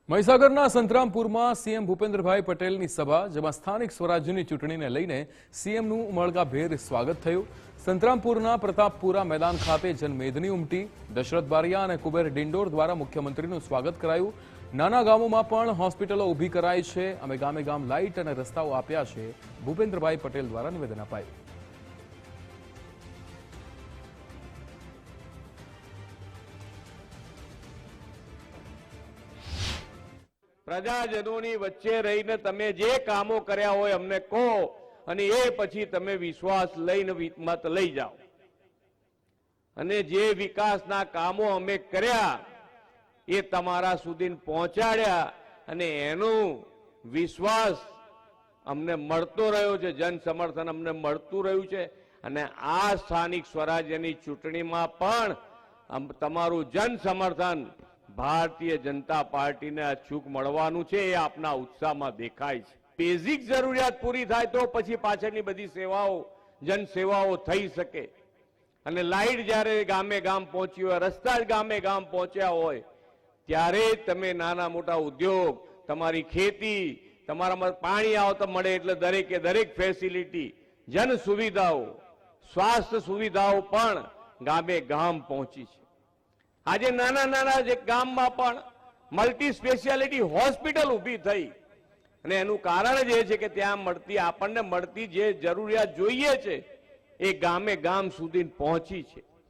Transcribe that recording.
મહીસાગરના સંતરામપુરમાં CM Bhupendrabhai પટેલની સભા, જેમાં સ્થાનિક સ્વરાજ્યની ચૂંટણીને લઈને સીએમનું ઉમળકાભેર સ્વાગત થયું। સંતરામપુરના પ્રતાપપુરા મેદાન ખાતે જનમેદની ઉમટી। દશરથ બારિયા અને કુબેર ડિંડોર દ્વારા મુખ્યમંત્રીનું સ્વાગત કરાયું। નાના ગામોમાં પણ હોસ્પિટલો ઊભી કરાઈ છે। અમે ગામે ગામ લાઇટ અને રસ્તાઓ આપ્યા છે, ભૂપેન્દ્રભાઈ પટેલ દ્વારા નિવેદન અપાયું। પ્રજાજનોની વચ્ચે રહીને તમે જે કામો કર્યા હોય અમને કહો અને એ પછી તમે વિશ્વાસ લઈને મત લઈ જાઓ। અને જે વિકાસના કામો અમે કર્યા એ તમારા સુધી પહોંચાડ્યા અને એનો વિશ્વાસ અમને મળતો રહ્યો છે, જન સમર્થન અમને મળતું રહ્યું છે। અને આ સ્થાનિક સ્વરાજ્યની ચૂંટણીમાં પણ તમારું જન સમર્થન ભારતીય જનતા પાર્ટીને અચૂક મળવાનું છે, એ આપના ઉત્સાહમાં દેખાય છે। બેઝિક જરૂરિયાત પૂરી થાય તો પછી પાછળની બધી સેવાઓ, જન સેવાઓ થઈ શકે। અને લાઇટ જ્યારે ગામે ગામ પહોંચી હોય, રસ્તા જ ગામે ગામ પહોંચ્યા હોય, ત્યારે તમે નાના મોટા ઉદ્યોગ, તમારી ખેતી, તમારામાં પાણી આવતા મળે એટલે દરેકે દરેક ફેસિલિટી, જન સુવિધાઓ, સ્વાસ્થ્ય સુવિધાઓ પણ ગામે ગામ પહોંચી છે। આજે નાના નાના જે ગામમાં પણ મલ્ટી સ્પેશિયાલિટી હોસ્પિટલ ઊભી થઈ અને એનું કારણ જ એ છે કે ત્યાં આપણને મળતી જે જરૂરિયાત જોઈએ છે એ ગામે ગામ સુધી પહોંચી છે।